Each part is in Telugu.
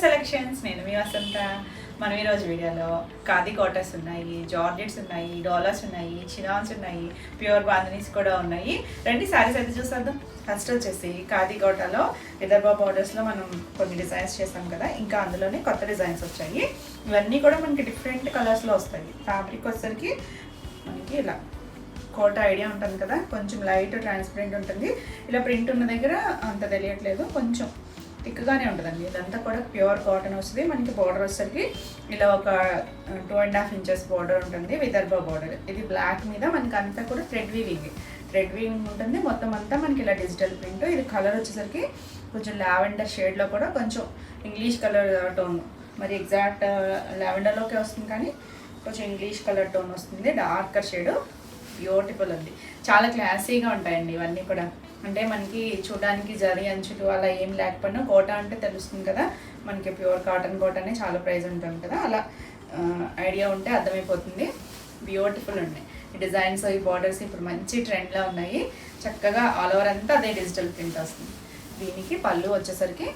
సెలెక్షన్స్. నేను మీ వసంత. మనం ఈరోజు వీడియోలో ఖాదీ కాటన్స్ ఉన్నాయి, జార్జెట్స్ ఉన్నాయి, డాలర్స్ ఉన్నాయి, చినాన్స్ ఉన్నాయి, ప్యూర్ బాంధనీస్ కూడా ఉన్నాయి. రండి శారీస్ అయితే చూసేద్దాం. ఫస్ట్ వచ్చేసి ఖాదీ కోటాలో విదర్భ బార్డర్స్లో మనం కొన్ని డిజైన్స్ చేసాం కదా, ఇంకా అందులోనే కొత్త డిజైన్స్ వచ్చాయి. ఇవన్నీ కూడా మనకి డిఫరెంట్ కలర్స్లో వస్తాయి. ఫ్యాబ్రిక్ వచ్చేసరికి మనకి ఇలా కోట ఐడియా ఉంటుంది కదా, కొంచెం లైట్ ట్రాన్స్పరెంట్ ఉంటుంది. ఇలా ప్రింట్ ఉన్న దగ్గర అంత తెలియట్లేదు, కొంచెం థిక్గానే ఉంటుందండి. ఇదంతా కూడా ప్యూర్ కాటన్ వస్తుంది. మనకి బార్డర్ వచ్చేసరికి ఇలా ఒక 2.5 ఇంచెస్ బార్డర్ ఉంటుంది, విదర్భ బార్డర్. ఇది బ్లాక్ మీద మనకి అంతా కూడా థ్రెడ్ వీవింగ్ ఉంటుంది. మొత్తం అంతా మనకి ఇలా డిజిటల్ ప్రింట్. ఇది కలర్ వచ్చేసరికి కొంచెం లావెండర్ షేడ్లో కూడా కొంచెం ఇంగ్లీష్ కలర్ టోన్, మరి ఎగ్జాక్ట్ లావెండర్లోకి వస్తుంది కానీ కొంచెం ఇంగ్లీష్ కలర్ టోన్ వస్తుంది. డార్కర్ షేడ్, బ్యూటిఫుల్ ఉంది. చాలా క్లాసీగా ఉంటాయండి ఇవన్నీ కూడా. అంటే మనకి చూడడానికి జరీ అంచులు అలా ఏం లేకపోయినా కోట అంటే తెలుస్తుంది కదా, మనకి ప్యూర్ కాటన్ కోటనే చాలా ప్రైస్ ఉంటుంది కదా, అలా ఐడియా ఉంటే అర్థమైపోతుంది. బ్యూటిఫుల్ ఉన్నాయి ఈ డిజైన్స్. ఈ బార్డర్స్ ఇప్పుడు మంచి ట్రెండ్లో ఉన్నాయి. చక్కగా ఆల్ ఓవర్ అంతా అదే డిజిటల్ ప్రింట్ వస్తుంది. దీనికి పళ్ళు వచ్చేసరికి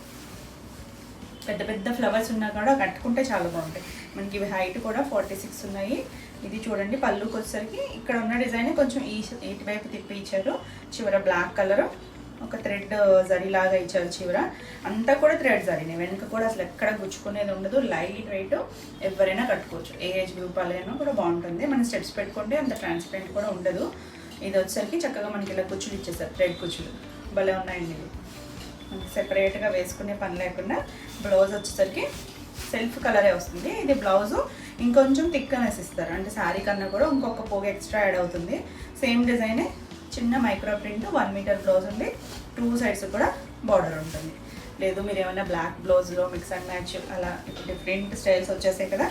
పెద్ద పెద్ద ఫ్లవర్స్ ఉన్నా కూడా కట్టుకుంటే చాలా బాగుంటాయి. మనకి ఇవి హైట్ కూడా 46 ఉన్నాయి. ఇది చూడండి, పళ్ళుకి వచ్చేసరికి ఇక్కడ ఉన్న డిజైన్ కొంచెం ఇటువైపు తిప్పి ఇచ్చారు. చివర బ్లాక్ కలర్ ఒక థ్రెడ్ జరీలాగా ఇచ్చారు. చివర అంతా కూడా థ్రెడ్ జరీనే. వెనుక కూడా అసలు ఎక్కడ గుచ్చుకునేది ఉండదు. లైట్ వెయిట్, ఎవరైనా కట్టుకోవచ్చు. ఏ ఏజ్ గ్రూప్ అయినా కూడా బాగుంటుంది. మనం స్టెప్స్ పెట్టుకుంటే అంత ట్రాన్స్పరెంట్ కూడా ఉండదు. ఇది వచ్చేసరికి చక్కగా మనకి ఇలా కుచ్చులు ఇచ్చేసారు, థ్రెడ్ కుచ్చులు భలే ఉన్నాయండి. ఇవి మనకి సెపరేట్గా వేసుకునే పని లేకుండా. బ్లౌజ్ వచ్చేసరికి సెల్ఫ్ కలరే వస్తుంది. ఇది బ్లౌజు ఇంకొంచెం థిక్నెస్ ఇస్తారు, అంటే శారీ కన్నా కూడా ఇంకొక పోగు ఎక్స్ట్రా యాడ్ అవుతుంది. సేమ్ డిజైనే, చిన్న మైక్రో ప్రింట్, 1 మీటర్ బ్లౌజ్ ఉంది. 2 సైడ్స్ కూడా బార్డర్ ఉంటుంది. లేదు మీరు ఏమైనా బ్లాక్ బ్లౌజ్లో మిక్స్ అండ్ మ్యాచ్ అలా ఇప్పుడు డిఫరెంట్ స్టైల్స్ వచ్చేసాయి కదా,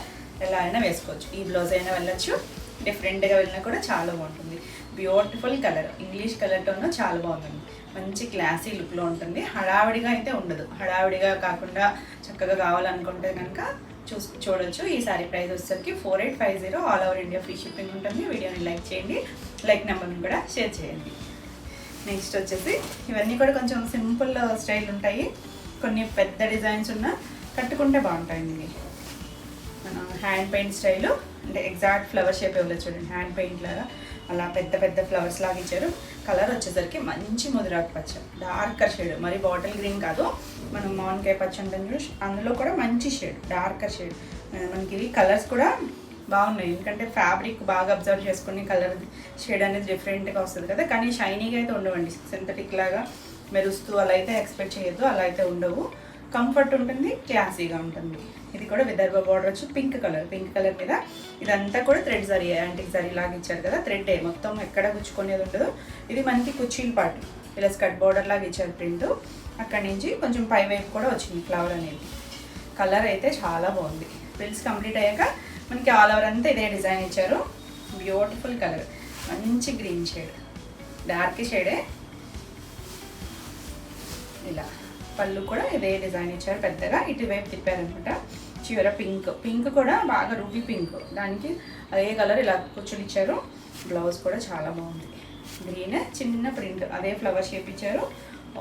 ఎలా అయినా వేసుకోవచ్చు. ఈ బ్లౌజ్ అయినా వెళ్ళచ్చు, డిఫరెంట్గా వెళ్ళినా కూడా చాలా బాగుంటుంది. బ్యూటిఫుల్ కలర్, ఇంగ్లీష్ కలర్తోనూ చాలా బాగుంటుంది. మంచి క్లాసీ లుక్లో ఉంటుంది. హడావిడిగా అయితే ఉండదు. హడావిడిగా కాకుండా చక్కగా కావాలనుకుంటే కనుక చూడొచ్చు. ఈ సారీ ప్రైస్ వచ్చేసరికి 4850. All over India free shipping ఉంటుంది. వీడియోని లైక్ చేయండి, లైక్ నెంబర్ని కూడా షేర్ చేయండి. నెక్స్ట్ వచ్చేసి ఇవన్నీ కూడా కొంచెం సింపుల్ స్టైల్ ఉంటాయి. కొన్ని పెద్ద డిజైన్స్ ఉన్న కట్టుకుంటే బాగుంటాయండి. మన హ్యాండ్ పెయింట్ స్టైలు, అంటే ఎగ్జాక్ట్ ఫ్లవర్ షేప్ ఇవ్వలేదు చూడండి, హ్యాండ్ పెయింట్ లాగా అలా పెద్ద పెద్ద ఫ్లవర్స్ లాగా ఇచ్చారు. కలర్ వచ్చేసరికి మంచి ముదిరాకు పచ్చ, డార్కర్ షేడ్, మరి బాటిల్ గ్రీన్ కాదు, మనం మామిడికాయ పచ్చ ఉంటుంది, అందులో కూడా మంచి షేడ్, డార్కర్ షేడ్. మనకి ఇవి కలర్స్ కూడా బాగున్నాయి, ఎందుకంటే ఫ్యాబ్రిక్ బాగా అబ్జర్వ్ చేసుకుని కలర్ షేడ్ అనేది డిఫరెంట్గా వస్తుంది కదా. కానీ షైనీగా అయితే ఉండవండి, సింథటిక్ లాగా మెరుస్తూ అలా అయితే ఎక్స్పెక్ట్ చేయొద్దు. అలా అయితే ఉండవు. కంఫర్ట్ ఉంటుంది, క్లాసీగా ఉంటుంది. ఇది కూడా విదర్భ బార్డర్ వచ్చి పింక్ కలర్ మీద ఇదంతా కూడా థ్రెడ్ జరీ, యాంటిక్ జరీ లాగా ఇచ్చారు కదా, థ్రెడ్ మొత్తం ఎక్కడ గుచ్చుకునేది ఉండదు. ఇది మనకి కుర్చీల పాటు ఇలా స్కర్ట్ బార్డర్ లాగా ఇచ్చారు ప్రింట్. అక్కడి నుంచి కొంచెం పై వైపు కూడా వచ్చింది ఫ్లవర్ అనేది. కలర్ అయితే చాలా బాగుంది. ప్రిల్స్ కంప్లీట్ అయ్యాక మనకి ఆల్ ఓవర్ అంతా ఇదే డిజైన్ ఇచ్చారు. బ్యూటిఫుల్ కలర్, మంచి గ్రీన్ షేడ్, డార్క్ షేడే. ఇలా పళ్ళు కూడా ఇదే డిజైన్ ఇచ్చారు పెద్దగా, ఇటువైపు తిప్పారనమాట. చివర పింక్ కూడా బాగా రూబీ పింక్, దానికి అదే కలర్ ఇలా కుచ్చులు ఇచ్చారు. బ్లౌజ్ కూడా చాలా బాగుంది. గ్రీన్ చిన్న ప్రింట్, అదే ఫ్లవర్ షేప్ ఇచ్చారు.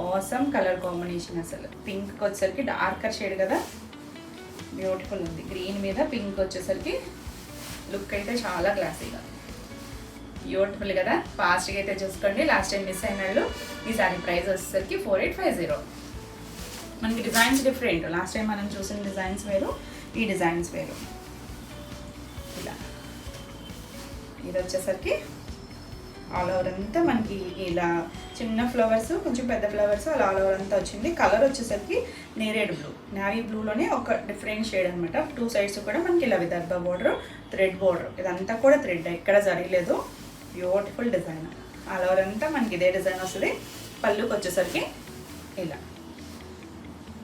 Awesome colour combination. అసలు పింక్కి వచ్చేసరికి డార్కర్ షేడ్ కదా, బ్యూటిఫుల్ ఉంది. గ్రీన్ మీద పింక్ వచ్చేసరికి లుక్ అయితే చాలా క్లాసీగా, బ్యూటిఫుల్ కదా. ఫాస్ట్గా అయితే చూసుకోండి, లాస్ట్ టైం మిస్ అయిన వాళ్ళు. ఈ సారీ ప్రైస్ వచ్చేసరికి 4850. మనకి డిజైన్స్ డిఫరెంట్, లాస్ట్ టైం మనం చూసిన డిజైన్స్ వేరు, ఈ డిజైన్స్ వేరు. ఇలా ఇది వచ్చేసరికి ఆల్ ఓవర్ అంతా మనకి ఇలా చిన్న ఫ్లవర్స్, కొంచెం పెద్ద ఫ్లవర్స్ అలా ఆల్ ఓవర్ అంతా వచ్చింది. కలర్ వచ్చేసరికి నేరేడ్ బ్లూ, నావీ బ్లూలోనే ఒక డిఫరెంట్ షేడ్ అనమాట. 2 సైడ్స్ కూడా మనకి ఇలా విదర్భ బార్డర్, థ్రెడ్ బార్డర్, ఇదంతా కూడా థ్రెడ్, ఎక్కడ జరగలేదు. Beautiful design. ఆల్ ఓవర్ అంతా మనకి ఇదే డిజైన్ వస్తుంది. పళ్ళుకి వచ్చేసరికి ఇలా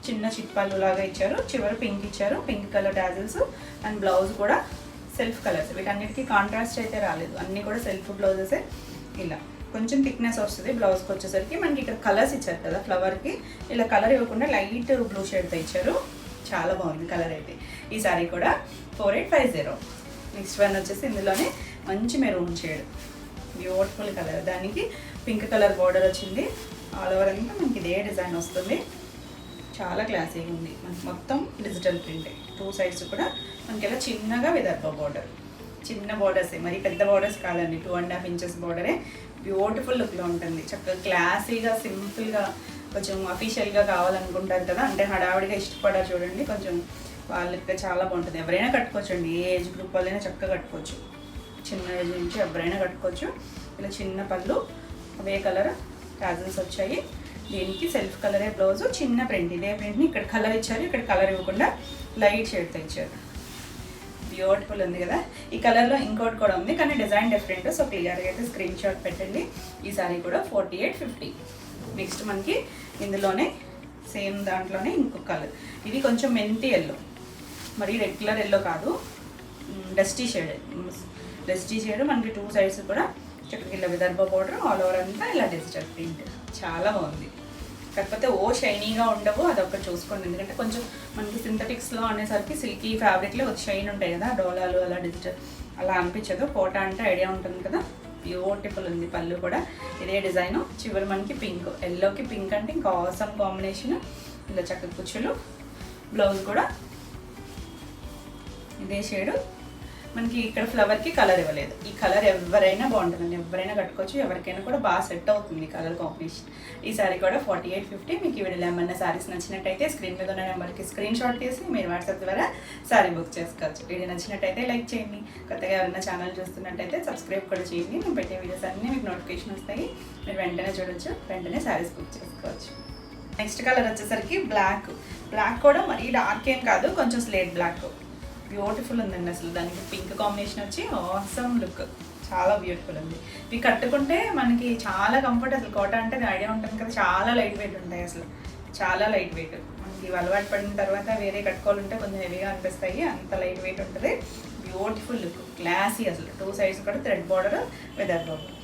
చిన్న చిట్పళ్ళు లాగా ఇచ్చారు. చివరి పింక్ ఇచ్చారు, pink colour tassels. And blouse కూడా సెల్ఫ్ కలర్స్, వీటన్నిటికీ కాంట్రాస్ట్ అయితే రాలేదు, అన్నీ కూడా సెల్ఫ్ బ్లౌజెసే. ఇలా కొంచెం థిక్నెస్ వస్తుంది. బ్లౌజ్కి వచ్చేసరికి మనకి ఇక్కడ కలర్స్ ఇచ్చారు కదా ఫ్లవర్కి, ఇలా కలర్ ఇవ్వకుండా లైట్ బ్లూ షేడ్తో ఇచ్చారు. చాలా బాగుంది కలర్ అయితే. ఈ సారీ కూడా 4850. నెక్స్ట్ వన్ వచ్చేసి ఇందులోనే మంచి మెరూన్ షేడ్, బ్యూటిఫుల్ కలర్, దానికి పింక్ కలర్ బార్డర్ వచ్చింది. ఆల్ ఓవర్ అంతా మనకి ఇదే డిజైన్ వస్తుంది. చాలా క్లాసీగా ఉంది. మనకి మొత్తం డిజిటల్ ప్రింటే, 2 సైడ్స్ కూడా మనకి ఇలా చిన్నగా విదర్భ బార్డర్, చిన్న బార్డర్సే, మరి పెద్ద బార్డర్స్ కాదండి, 2.5 ఇంచెస్ బార్డరే. బ్యూటిఫుల్ లుక్లో ఉంటుంది, చక్కగా క్లాసీగా సింపుల్గా కొంచెం అఫీషియల్గా కావాలనుకుంటారు కదా, అంటే హడావిడిగా ఇష్టపడారు చూడండి, కొంచెం వాళ్ళకి చాలా బాగుంటుంది. ఎవరైనా కట్టుకోవచ్చు అండి, ఏ ఏజ్ గ్రూప్ వాళ్ళైనా చక్కగా కట్టుకోవచ్చు, చిన్న ఏజ్ నుంచి ఎవరైనా కట్టుకోవచ్చు. ఇలా చిన్న పళ్ళు, అవే కలర్ టాజల్స్ వచ్చాయి. దీనికి సెల్ఫ్ కలరే బ్లౌజు, చిన్న ప్రింట్, ఇదే ప్రింట్ని ఇక్కడ కలర్ ఇచ్చారు, ఇక్కడ కలర్ ఇవ్వకుండా లైట్ షేడ్తో ఇచ్చారు. బ్యూటిఫుల్ ఉంది కదా. ఈ కలర్లో ఇంకోటి కూడా ఉంది కానీ డిజైన్ డిఫరెంట్, సో క్లియర్గా అయితే స్క్రీన్ షాట్ పెట్టండి. ఈ సారీ కూడా 4850. నెక్స్ట్ మనకి ఇందులోనే సేమ్ దాంట్లోనే ఇంకొక కలర్, ఇది కొంచెం మెంతి ఎల్లో, మరి రెగ్యులర్ ఎల్లో కాదు, డస్టీ షేడ్ మనకి 2 సైడ్స్ కూడా చక్కగా ఇలా విదర్భ బోర్డర్, ఆల్ ఓవర్ అంతా ఇలా డిజిటల్ ప్రింట్, చాలా బాగుంది. కాకపోతే షైనీగా ఉండవు, అదొకటి చూసుకోండి, ఎందుకంటే కొంచెం మనకి సింథటిక్స్లో అనేసరికి సిల్కీ ఫ్యాబ్రిక్లో షైన్ ఉంటాయి కదా, డోలాలు అలా డిజిటల్ అలా అనిపించదు. కోటా అంటే ఐడియా ఉంటుంది కదా. బ్యూటిఫుల్ ఉంది. పళ్ళు కూడా ఇదే డిజైను, చివరి మనకి పింక్, ఎల్లోకి పింక్ అంటే ఇంకా ఆసమ్ కాంబినేషన్. ఇలా చక్కగా కుచ్చులు, బ్లౌజ్ కూడా ఇదే షేడు. మనకి ఇక్కడ ఫ్లవర్కి కలర్ ఇవ్వలేదు, ఈ కలర్ ఎవరైనా బాగుంటుందండి, ఎవరైనా కట్టుకోవచ్చు, ఎవరికైనా కూడా బాగా సెట్ అవుతుంది కలర్ కాంబినేషన్. ఈ సారీ కూడా 4850. మీకు ఈ వీడియోలో ఏమన్నా సారీస్ నచ్చినట్టయితే స్క్రీన్ మీద ఉన్న నెంబర్కి స్క్రీన్ షాట్ తీసి మీరు వాట్సాప్ ద్వారా సారీ బుక్ చేసుకోవచ్చు. వీడియో నచ్చినట్టయితే లైక్ చేయండి, కొత్తగా ఎవరైనా ఛానల్ చూస్తున్నట్టయితే సబ్స్క్రైబ్ కూడా చేయండి. మేము పెట్టే వీడియోస్ అన్నీ మీకు నోటిఫికేషన్ వస్తాయి, మీరు వెంటనే చూడొచ్చు, వెంటనే సారీస్ బుక్ చేసుకోవచ్చు. నెక్స్ట్ కలర్ వచ్చేసరికి బ్లాక్ కూడా మరీ డార్క్ ఏం కాదు, కొంచెం స్లేట్ బ్లాక్. బ్యూటిఫుల్ ఉందండి, అసలు దానికి పింక్ కాంబినేషన్ వచ్చి ఆసమ్ లుక్, చాలా బ్యూటిఫుల్ ఉంది. ఇవి కట్టుకుంటే మనకి చాలా కంఫర్ట్. అసలు కోట అంటే ఐడియా ఉంటుంది కదా, చాలా లైట్ వెయిట్ ఉంటాయి, అసలు చాలా లైట్ వెయిట్. మనకి అలవాటు పడిన తర్వాత వేరే కట్టుకోవాలంటే కొంచెం హెవీగా అనిపిస్తాయి, అంత లైట్ వెయిట్ ఉంటుంది. బ్యూటిఫుల్ లుక్, క్లాసీ అసలు. 2 సైడ్స్ కూడా థ్రెడ్ బార్డర్, విదర్ బార్డర్,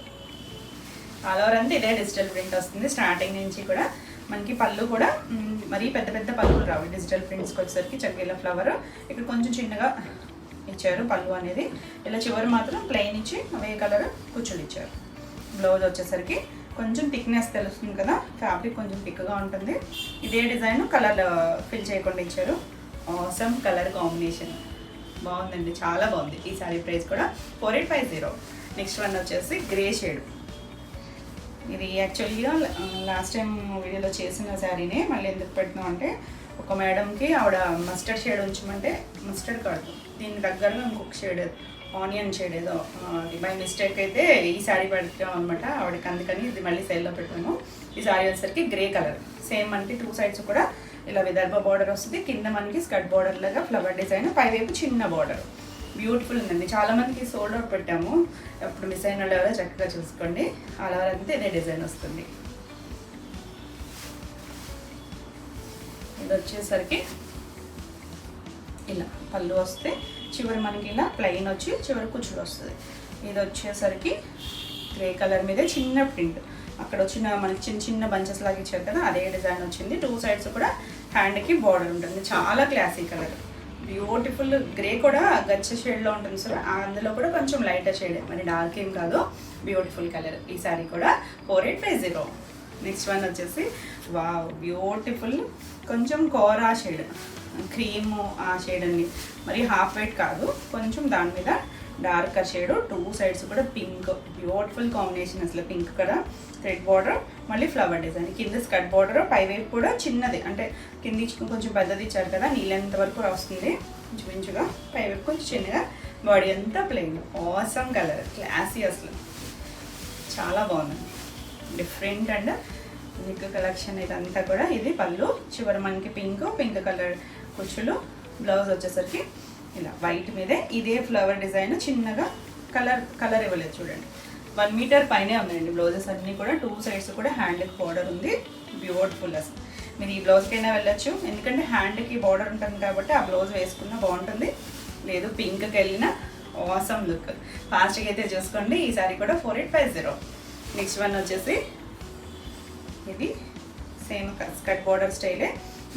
ఆల్ ఓవర్ అంతా ఇదే డిజిటల్ ప్రింట్ వస్తుంది. స్టార్టింగ్ నుంచి కూడా మనకి పళ్ళు కూడా మరీ పెద్ద పెద్ద పళ్ళులు రావు, డిజిటల్ ప్రింట్స్కి వచ్చేసరికి చక్కగా ఫ్లవర్ ఇక్కడ కొంచెం చిన్నగా ఇచ్చారు పళ్ళు అనేది. ఇలా చివరి మాత్రం ప్లెయిన్ ఇచ్చి అవే కలర్ కుచ్చులు ఇచ్చారు. బ్లౌజ్ వచ్చేసరికి కొంచెం థిక్నెస్ తెలుస్తుంది కదా, ఫ్యాబ్రిక్ కొంచెం థిక్గా ఉంటుంది. ఇదే డిజైన్ కలర్ ఫిల్ చేయకుండా ఇచ్చారు. ఆసమ్ కలర్ కాంబినేషన్ బాగుందండి, చాలా బాగుంది. ఈ సారీ ప్రైస్ కూడా 4850. నెక్స్ట్ వన్ వచ్చేసి గ్రే షేడ్. ఇది యాక్చువల్గా లాస్ట్ టైం వీడియోలో చేసిన శారీనే మళ్ళీ ఎందుకు పెట్టినాం అంటే, ఒక మేడంకి ఆవిడ మస్టర్డ్ షేడ్ ఉంచమంటే, మస్టర్డ్ కాదు దీనికి దగ్గరగా ఇంకొక షేడ్, ఆనియన్ షేడ్ ఏదో, బై మిస్టేక్ అయితే ఈ శారీ పెడతాం అనమాట ఆవిడకి, అందుకని ఇది మళ్ళీ సేల్లో పెట్టాము. ఈ శారీ వచ్చేసరికి గ్రే కలర్, సేమ్ మనకి 2 సైడ్స్ కూడా ఇలా విదర్భ బార్డర్ వస్తుంది, కింద మనకి స్కర్ట్ బార్డర్ లాగా ఫ్లవర్ డిజైన్, పైవైపు చిన్న బార్డర్. బ్యూటిఫుల్ ఉందండి. చాలామందికి సోల్డ్ అవుట్ పెట్టాము, అప్పుడు మిస్ అయిన వాళ్ళు ఎవరో చక్కగా చూసుకోండి. అలా అంతే ఇదే డిజైన్ వస్తుంది. ఇది వచ్చేసరికి ఇలా పళ్ళు వస్తే చివరి మనకి ఇలా ప్లెయిన్ వచ్చి చివరి కుచ్చులు వస్తుంది. ఇది వచ్చేసరికి గ్రే కలర్ మీద చిన్న ప్రింట్, అక్కడ వచ్చిన మనకి చిన్న చిన్న బంచెస్ లాగా ఇచ్చారు కదా, అదే డిజైన్ వచ్చింది. 2 సైడ్స్ కూడా హ్యాండ్కి బార్డర్ ఉంటుంది. చాలా క్లాసీ కలర్, బ్యూటిఫుల్. గ్రే కూడా గచ్చ షేడ్లో ఉంటుంది సార్, అందులో కూడా కొంచెం లైటర్ షేడ్, మరి డార్క్ ఏం కాదు, బ్యూటిఫుల్ కలర్. ఈ సారీ కూడా 4850. నెక్స్ట్ వన్ వచ్చేసి వావ్, బ్యూటిఫుల్ కొంచెం కోరా షేడ్, క్రీమ్ ఆ షేడ్ అండి, మరి హాఫ్ వైట్ కాదు, కొంచెం దాని మీద డార్కర్ షేడ్. 2 సైడ్స్ కూడా పింక్, బ్యూటిఫుల్ కాంబినేషన్ అసలు. పింక్ కదా, థ్రెడ్ బార్డర్, మళ్ళీ ఫ్లవర్ డిజైన్, కింద స్కర్ట్ బార్డర్, పైవైపు కూడా చిన్నది, అంటే కింద కొంచెం పెద్దది ఇచ్చారు కదా, నీళ్ళంత వరకు వస్తుంది ఇంచుమించుగా, పైవైపు కొంచెం చిన్నగా, బాడీ అంతా ప్లెయిన్. ఆసమ్ కలర్, క్లాసీ అసలు, చాలా బాగుంది, డిఫరెంట్ అండ్ యూనిక్ కలెక్షన్ ఇదంతా కూడా. ఇది పళ్ళు, చివరి మనకి పింక్ కలర్ కుచ్చులు. బ్లౌజ్ వచ్చేసరికి ఇలా వైట్ మీదే ఇదే ఫ్లవర్ డిజైన్, చిన్నగా కలర్ ఇవ్వలేదు చూడండి, 1 మీటర్ పైనే ఉన్నాయండి బ్లౌజెస్ అన్నీ కూడా. 2 సైడ్స్ కూడా హ్యాండ్కి బార్డర్ ఉంది, బ్యూటిఫుల్ అసలు. మీరు ఈ బ్లౌజ్కైనా వెళ్ళొచ్చు, ఎందుకంటే హ్యాండ్కి బార్డర్ ఉంటుంది కాబట్టి ఆ బ్లౌజ్ వేసుకున్నా బాగుంటుంది, లేదు పింక్కి వెళ్ళిన ఆసమ్ లుక్. ఫాస్ట్గా అయితే చూసుకోండి. ఈ సారీ కూడా 4850. నెక్స్ట్ వన్ వచ్చేసి ఇది సేమ్ స్కర్ట్ బార్డర్ స్టైలే,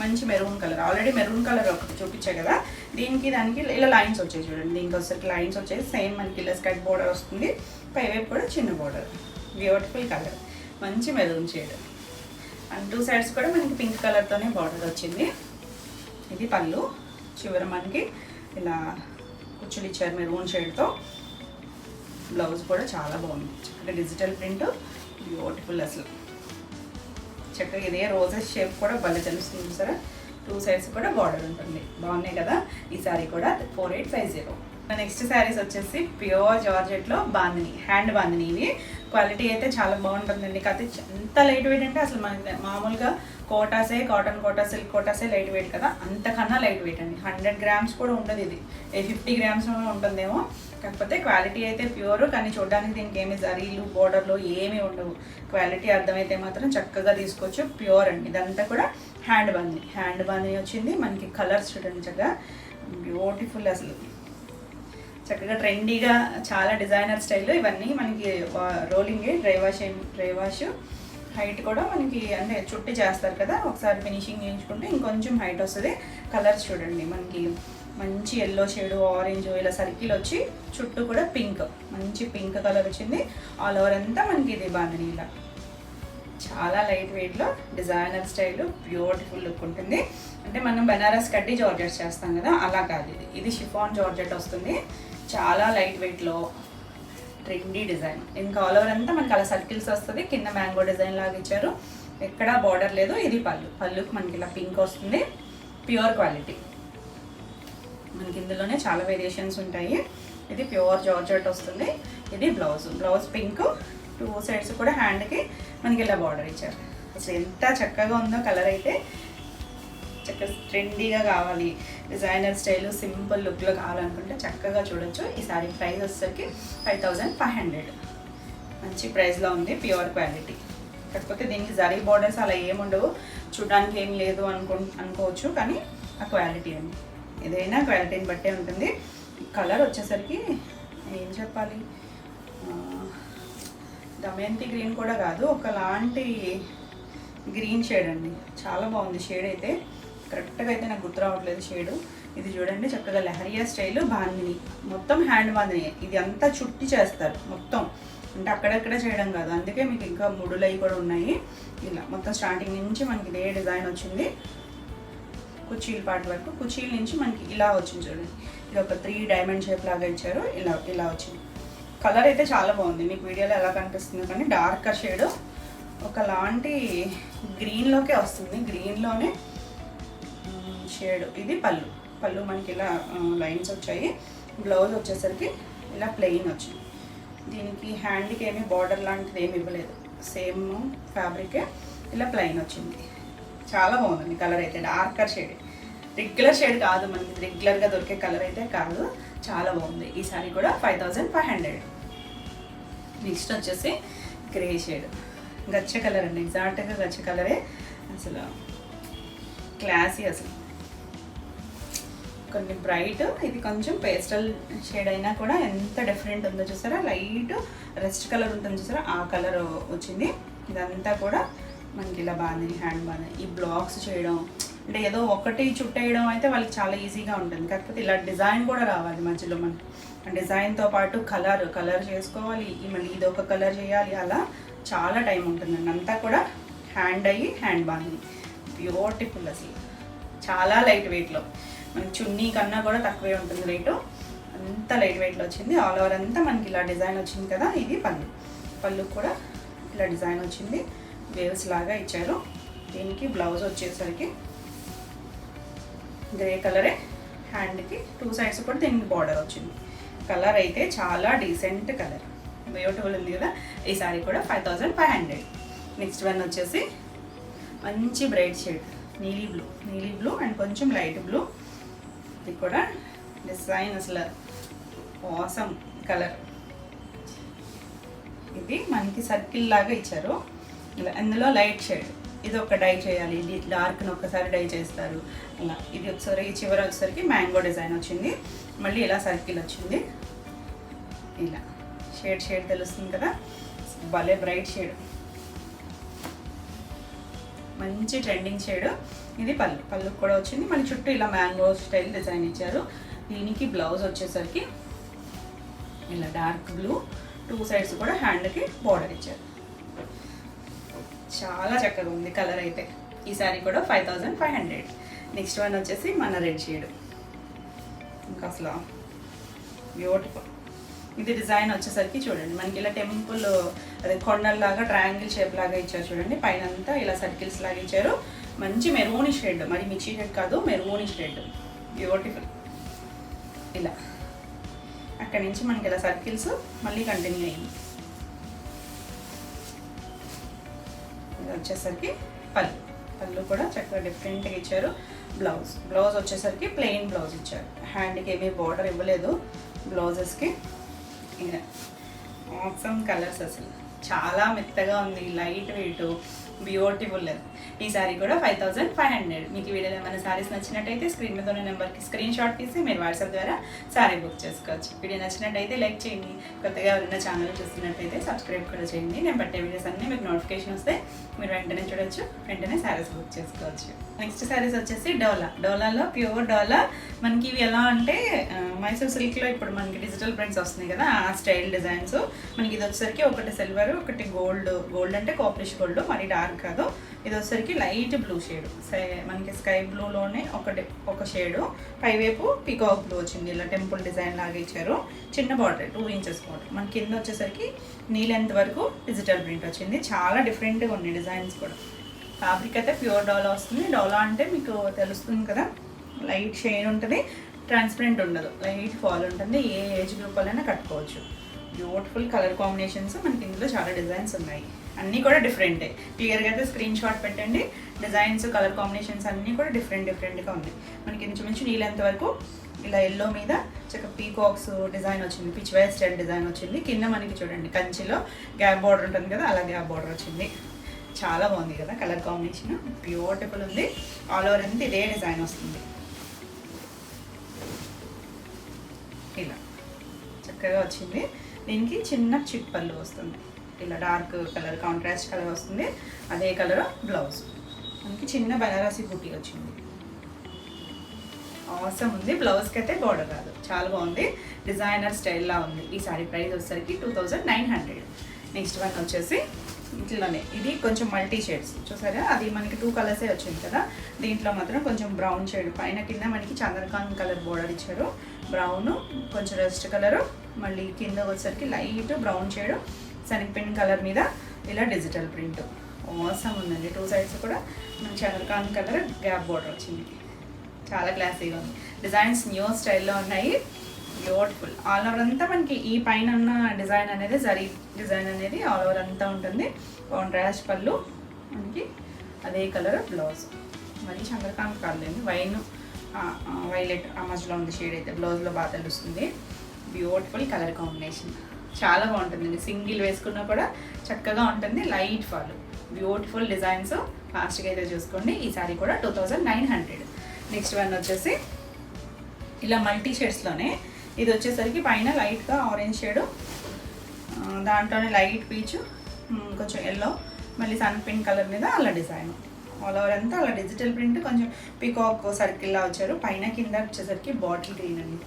మంచి maroon colour. Already maroon colour ఒకటి చూపించాయి కదా, దీనికి దానికి ఇలా లైన్స్ వచ్చాయి చూడండి, దీనికి వచ్చేసరికి లైన్స్ వచ్చేసి సేమ్ మనకి ఇలా స్కర్ట్ బార్డర్ వస్తుంది, పైవైపు కూడా చిన్న బార్డర్. బ్యూటిఫుల్ కలర్, మంచి మెరూన్ షేడ్. అండ్ 2 సైడ్స్ కూడా మనకి పింక్ కలర్తోనే బార్డర్ వచ్చింది. ఇది పళ్ళు. చివర మనకి ఇలా కుచ్చులు ఇచ్చారు మెరూన్ షేడ్తో. బ్లౌజ్ కూడా చాలా బాగుంది, చక్కగా డిజిటల్ ప్రింట్, బ్యూటిఫుల్ అసలు. చక్కగా ఇదే రోజెస్ షేప్ కూడా భలే తెలుస్తుంది సరే. 2 సైడ్స్ కూడా బార్డర్ ఉంటుంది. బాగున్నాయి కదా. ఈ సారీ కూడా 4850. నెక్స్ట్ శారీస్ వచ్చేసి ప్యూర్ జార్జెట్లో బాందిని, హ్యాండ్ బాందిని. ఇవి క్వాలిటీ అయితే చాలా బాగుంటుందండి. కాకపోతే ఎంత లైట్ వెయిట్ అంటే అసలు మనకి మామూలుగా కోటాసే, కాటన్ కోటా, సిల్క్ కోటాసే లైట్ వెయిట్ కదా, అంతకన్నా లైట్ వెయిట్ అండి. 100 గ్రామ్స్ కూడా ఉండదు. ఇది 50 గ్రామ్స్ ఉంటుందేమో. కాకపోతే క్వాలిటీ అయితే ప్యూర్, కానీ చూడడానికి దీనికి ఏమి జరీలు బోర్డర్లో ఏమీ ఉండవు. క్వాలిటీ అర్థమైతే మాత్రం చక్కగా తీసుకోవచ్చు. ప్యూర్ అండి. ఇదంతా కూడా హ్యాండ్ బాందిని వచ్చింది. మనకి కలర్స్ చూడండి చక్కగా బ్యూటిఫుల్ అసలు. చక్కగా ట్రెండీగా చాలా డిజైనర్ స్టైల్. ఇవన్నీ మనకి రోలింగ్ డ్రై వాష్. హైట్ కూడా మనకి అంటే చుట్టి చేస్తారు కదా, ఒకసారి ఫినిషింగ్ చేయించుకుంటే ఇంకొంచెం హైట్ వస్తుంది. కలర్స్ చూడండి మనకి మంచి ఎల్లో షేడు, ఆరెంజ్, ఇలా సర్కిల్ వచ్చి చుట్టూ కూడా పింక్, మంచి పింక్ కలర్ వచ్చింది. ఆల్ ఓవర్ అంతా మనకి ఇది బాందిని ఇలా చాలా లైట్ వెయిట్లో డిజైనర్ స్టైల్, బ్యూటిఫుల్ లుక్ ఉంటుంది. అంటే మనం బెనారస్ కడ్డీ జార్జెట్ చేస్తాం కదా, అలా కాదు ఇది. ఇది షిఫాన్ జార్జెట్ వస్తుంది. చాలా లైట్ వెయిట్లో ట్రెండీ డిజైన్. ఇంకా ఆల్ ఓవర్ అంతా మనకి అలా సర్కిల్స్ వస్తుంది. కింద మ్యాంగో డిజైన్ లాగా ఇచ్చారు. ఎక్కడా బార్డర్ లేదు. ఇది పళ్ళుకి మనకి ఇలా పింక్ వస్తుంది. Pure quality. మనకి ఇందులోనే చాలా వేరియేషన్స్ ఉంటాయి. ఇది ప్యూర్ జార్జెట్ వస్తుంది. ఇది బ్లౌజ్ పింక్. 2 సైడ్స్ కూడా హ్యాండ్కి మనకి ఇలా బార్డర్ ఇచ్చారు. అసలు ఎంత చక్కగా ఉందో కలర్ అయితే. చక్కగా ట్రెండీగా కావాలి, డిజైనర్ స్టైల్, సింపుల్ లుక్లో కావాలనుకుంటే చక్కగా చూడొచ్చు. ఈ సారీ ప్రైస్ వచ్చేసరికి 5500. మంచి ప్రైస్లో ఉంది, ప్యూర్ క్వాలిటీ. కాకపోతే దీనికి జరీ బార్డర్స్ అలా ఏముండవు, చూడడానికి ఏం లేదు అనుకోవచ్చు, కానీ ఆ క్వాలిటీ అండి. ఏదైనా క్వాలిటీని బట్టే ఉంటుంది. కలర్ వచ్చేసరికి ఏం చెప్పాలి, దమయంతి గ్రీన్ కూడా కాదు, ఒకలాంటి గ్రీన్ షేడ్ అండి. చాలా బాగుంది షేడ్ అయితే. కరెక్ట్గా అయితే నాకు గుర్తు రావట్లేదు షేడు. ఇది చూడండి చక్కగా లెహరియా స్టైల్ బాందిని, మొత్తం హ్యాండ్ బాందిని. ఇది అంతా చుట్టి చేస్తారు మొత్తం, అంటే అక్కడక్కడ చేయడం కాదు. అందుకే మీకు ఇంకా ముడులు అవి కూడా ఉన్నాయి. ఇలా మొత్తం స్టార్టింగ్ నుంచి మనకి ఇదే డిజైన్ వచ్చింది. కుచ్చీల పార్ట్ వరకు, కుచ్చీల నుంచి మనకి ఇలా వచ్చింది చూడండి. ఇది ఒక 3 డైమండ్ షేప్ లాగా ఇచ్చారు. ఇలా వచ్చింది. కలర్ అయితే చాలా బాగుంది. మీకు వీడియోలో ఎలా కనిపిస్తుంది కానీ డార్కర్ షేడు, ఒకలాంటి గ్రీన్లోకే వస్తుంది. గ్రీన్లోనే షేడ్. ఇది పళ్ళు మనకి ఇలా లైన్స్ వచ్చాయి. బ్లౌజ్ వచ్చేసరికి ఇలా ప్లెయిన్ వచ్చింది. దీనికి హ్యాండ్కి ఏమీ బార్డర్ లాంటిది ఏమి ఇవ్వలేదు, సేమ్ ఫ్యాబ్రికే ఇలా ప్లెయిన్ వచ్చింది. చాలా బాగుందండి కలర్ అయితే. డార్కర్ షేడ్, రెగ్యులర్ షేడ్ కాదు, మనకి రెగ్యులర్గా దొరికే కలర్ అయితే కాదు. చాలా బాగుంది. ఈ సారీ కూడా 5500. నెక్స్ట్ వచ్చేసి గ్రే షేడ్, గచ్చ కలర్ అండి. ఎగ్జాక్ట్గా గచ్చ కలరే. అసలు క్లాసీ, అసలు కొన్ని బ్రైట్, ఇది కొంచెం పేస్టల్ షేడ్ అయినా కూడా ఎంత డిఫరెంట్ ఉందో చూసారా. లైట్ రెస్ట్ కలర్ ఉంటుంది చూసారా, ఆ కలర్ వచ్చింది. ఇదంతా కూడా మనకి ఇలా బాందిని, హ్యాండ్ బాందిని. ఈ బ్లాక్స్ చేయడం అంటే ఏదో ఒకటి చుట్టేయడం అయితే వాళ్ళకి చాలా ఈజీగా ఉంటుంది. కాకపోతే ఇలా డిజైన్ కూడా రావాలి మధ్యలో. మనకి డిజైన్తో పాటు కలర్ చేసుకోవాలి, మళ్ళీ ఇది ఒక కలర్ చేయాలి, అలా చాలా టైం ఉంటుందండి. అంతా కూడా హ్యాండ్ బాందిని, బ్యూటిఫుల్ అసలు. చాలా లైట్ వెయిట్లో, మనకి చున్నీ కన్నా కూడా తక్కువే ఉంటుంది రేటు. అంత లైట్ వెయిట్లో వచ్చింది. ఆల్ ఓవర్ అంతా మనకి ఇలా డిజైన్ వచ్చింది కదా. ఇది పళ్ళు కూడా ఇలా డిజైన్ వచ్చింది, వేవ్స్ లాగా ఇచ్చారు. దీనికి బ్లౌజ్ వచ్చేసరికి గ్రే కలరే. హ్యాండ్కి 2 సైడ్స్ కూడా దీనికి బార్డర్ వచ్చింది. కలర్ అయితే చాలా డీసెంట్ కలర్, బ్యూటిఫుల్ ఉంది కదా. ఈ సారీ కూడా 5500. నెక్స్ట్ వన్ వచ్చేసి మంచి బ్రైట్ షేడ్, నీలీ బ్లూ అండ్ కొంచెం లైట్ బ్లూ. ఇది కూడా డిజైన్ అసలు ఆసమ్ కలర్. ఇది మనకి సర్కిల్ లాగా ఇచ్చారు. ఇలా అందులో లైట్ షేడ్, ఇది ఒక డై చేయాలి, ఇది డార్క్ని ఒక్కసారి డై చేస్తారు ఇలా. ఇది ఒకసారి చివర వచ్చేసరికి మ్యాంగో డిజైన్ వచ్చింది, మళ్ళీ ఇలా సర్కిల్ వచ్చింది. ఇలా షేడ్ తెలుస్తుంది కదా, భలే బ్రైట్ షేడ్, మంచి ట్రెండింగ్ షేడ్. ఇది పళ్ళుకి కూడా వచ్చింది. మళ్ళీ చుట్టూ ఇలా మ్యాంగో స్టైల్ డిజైన్ ఇచ్చారు. దీనికి బ్లౌజ్ వచ్చేసరికి ఇలా డార్క్ బ్లూ, 2 సైడ్స్ కూడా హ్యాండ్కి బార్డర్ ఇచ్చారు. చాలా చక్కగా ఉంది కలర్ అయితే. ఈ శారీ కూడా 5500. నెక్స్ట్ వన్ వచ్చేసి మన రెడ్ షేడ్, ఇంకా అసలు బ్యూటిఫుల్. ఇది డిజైన్ వచ్చేసరికి చూడండి మనకి ఇలా టెంపుల్ అదే కొండల్లాగా ట్రయాంగిల్ షేప్ లాగా ఇచ్చారు చూడండి. పైన అంతా ఇలా సర్కిల్స్ లాగా ఇచ్చారు. మంచి మెరూనిష్ రెడ్, మరి మిర్చి రెడ్ కాదు, మెరూనిష్ రెడ్, బ్యూటిఫుల్. ఇలా అక్కడి నుంచి మనకి ఇలా సర్కిల్స్ మళ్ళీ కంటిన్యూ అయ్యింది. ఇది వచ్చేసరికి పళ్ళు కూడా చక్కగా డిఫరెంట్గా ఇచ్చారు. బ్లౌజ్ వచ్చేసరికి ప్లెయిన్ బ్లౌజ్ ఇచ్చారు. హ్యాండ్కి ఏమీ బార్డర్ ఇవ్వలేదు బ్లౌజెస్కి. ఇలా ఆసమ్ కలర్స్, అసలు చాలా మెత్తగా ఉంది, లైట్ వెయిట్, బ్యూటిఫుల్. ఈ శారీ కూడా 5500. మీకు ఈ వీడియోలో ఏమైనా శారీస్ నచ్చినట్టయితే స్క్రీన్ మీద ఉన్న నెంబర్కి స్క్రీన్ షాట్ తీసి మీరు వాట్సాప్ ద్వారా శారీ బుక్ చేసుకోవచ్చు. వీడియో నచ్చినట్టయితే లైక్ చేయండి. కొత్తగా ఎవరైనా ఛానల్ చూస్తున్నట్టయితే సబ్స్క్రైబ్ కూడా చేయండి. నేను పట్టే వీడియోస్ అన్నీ మీకు నోటిఫికేషన్ వస్తే మీరు వెంటనే చూడొచ్చు, వెంటనే శారీస్ బుక్ చేసుకోవచ్చు. నెక్స్ట్ శారీస్ వచ్చేసి డోలాలో ప్యూర్ డోలా. మనకి ఇవి ఎలా అంటే మైసూర్ సిల్క్లో ఇప్పుడు మనకి డిజిటల్ ప్రింట్స్ వస్తున్నాయి కదా, ఆ స్టైల్ డిజైన్స్. మనకి ఇది వచ్చేసరికి ఒకటి సిల్వర్, ఒకటి గోల్డ్ అంటే కాపరిష్ గోల్డ్, మరి డార్క్ కాదు. ఇది వచ్చేసరికి లైట్ బ్లూ షేడ్, మనకి స్కై బ్లూలోనే ఒక షేడు, పైవైపు పీకాక్ బ్లూ వచ్చింది. ఇలా టెంపుల్ డిజైన్ లాగా ఇచ్చారు. చిన్న బార్డర్, 2 ఇంచెస్ బార్డర్. మన కింద వచ్చేసరికి నీ లెంత్ వరకు డిజిటల్ ప్రింట్ వచ్చింది. చాలా డిఫరెంట్గా ఉన్నాయి డిజైన్స్ కూడా. ఫ్యాబ్రిక్ అయితే ప్యూర్ డోలా వస్తుంది. డోలా అంటే మీకు తెలుస్తుంది కదా, లైట్ షేడ్ ఉంటుంది, ట్రాన్స్పరెంట్ ఉండదు, లైట్ ఫాల్ ఉంటుంది. ఏ ఏజ్ గ్రూప్ వాళ్ళైనా కట్టుకోవచ్చు. Beautiful colour combinations. మనకి ఇందులో చాలా డిజైన్స్ ఉన్నాయి, అన్నీ కూడా డిఫరెంటే. క్లియర్గా అయితే స్క్రీన్ షాట్ పెట్టండి. డిజైన్స్, కలర్ కాంబినేషన్స్ అన్నీ కూడా డిఫరెంట్గా ఉన్నాయి. మనకి ఇంచుమించు నీళ్ళంత వరకు ఇలా ఎల్లో మీద చక్కగా పీకాక్స్ డిజైన్ వచ్చింది, పిచ్ వై స్టైల్ డిజైన్ వచ్చింది. కింద మనకి చూడండి కంచిలో గ్యాప్ బార్డర్ ఉంటుంది కదా, అలా గ్యాప్ బార్డర్ వచ్చింది. చాలా బాగుంది కదా కలర్ కాంబినేషన్, బ్యూటిఫుల్ ఉంది. ఆల్ ఓవర్ అంతా ఇదే డిజైన్ వస్తుంది. ఇలా చక్కగా వచ్చింది. దీనికి చిన్న చిట్ పళ్ళు వస్తుంది. ఇలా డార్క్ కలర్, కాంట్రాస్ట్ కలర్ వస్తుంది. అదే కలర్ బ్లౌజ్. మనకి చిన్న బనారసి బుట్టి వచ్చింది. అవసరం ఉంది. బ్లౌజ్కి అయితే బార్డర్ రాదు. చాలా బాగుంది, డిజైనర్ స్టైల్లా ఉంది. ఈ సారీ ప్రైస్ వచ్చేసరికి 2900. నెక్స్ట్ వన్ వచ్చేసి ఇట్లనే, ఇది కొంచెం మల్టీ షేడ్స్ చూసారా. అది మనకి 2 కలర్సే వచ్చింది కదా, దీంట్లో మాత్రం కొంచెం బ్రౌన్ షేడ్, పైన కింద మనకి చంద్రకాంత్ కలర్ బోర్డర్ ఇచ్చారు. బ్రౌన్, కొంచెం రెస్ట్ కలరు, మళ్ళీ కింద వచ్చేసరికి లైట్ బ్రౌన్ షేడ్, శనగపిండి కలర్ మీద ఇలా డిజిటల్ ప్రింట్. అవసరం ఉందండి. 2 సైడ్స్ కూడా మన చంద్రకాంత్ కలర్ గ్యాప్ బోర్డర్ వచ్చింది. చాలా క్లాసీగా ఉంది. డిజైన్స్ న్యూ స్టైల్లో ఉన్నాయి, బ్యూటిఫుల్. ఆల్ ఓవర్ అంతా మనకి ఈ పైన ఉన్న డిజైన్ అనేది జరీ డిజైన్ అనేది ఆల్ ఓవర్ అంతా ఉంటుంది. కాంట్రాస్ట్ పళ్ళు, మనకి అదే కలర్ బ్లౌజ్. మరి చంద్రకాంత్ కాలేదు, వైలెట్ ఆ మధ్యలో ఉంది షేడ్ అయితే బ్లౌజ్లో బాగా తెలుస్తుంది. బ్యూటిఫుల్ కలర్ కాంబినేషన్, చాలా బాగుంటుందండి. సింగిల్ వేసుకున్నా కూడా చక్కగా ఉంటుంది. Light fall, beautiful designs. ఫాస్ట్గా అయితే చూసుకోండి. ఈ సారీ కూడా 2900. నెక్స్ట్ వన్ వచ్చేసి ఇలా మల్టీ షేడ్స్లోనే, ఇది వచ్చేసరికి పైన లైట్గా ఆరెంజ్ షేడు, దాంట్లోనే లైట్ పీచు, కొంచెం ఎల్లో, మళ్ళీ సన్ పింక్ కలర్ మీద అలా డిజైన్. ఆల్ ఓవర్ అంతా అలా డిజిటల్ ప్రింట్, కొంచెం పీకాక్ సర్కిల్లా వచ్చారు. పైన కింద వచ్చేసరికి బాటిల్ గ్రీన్ అండి,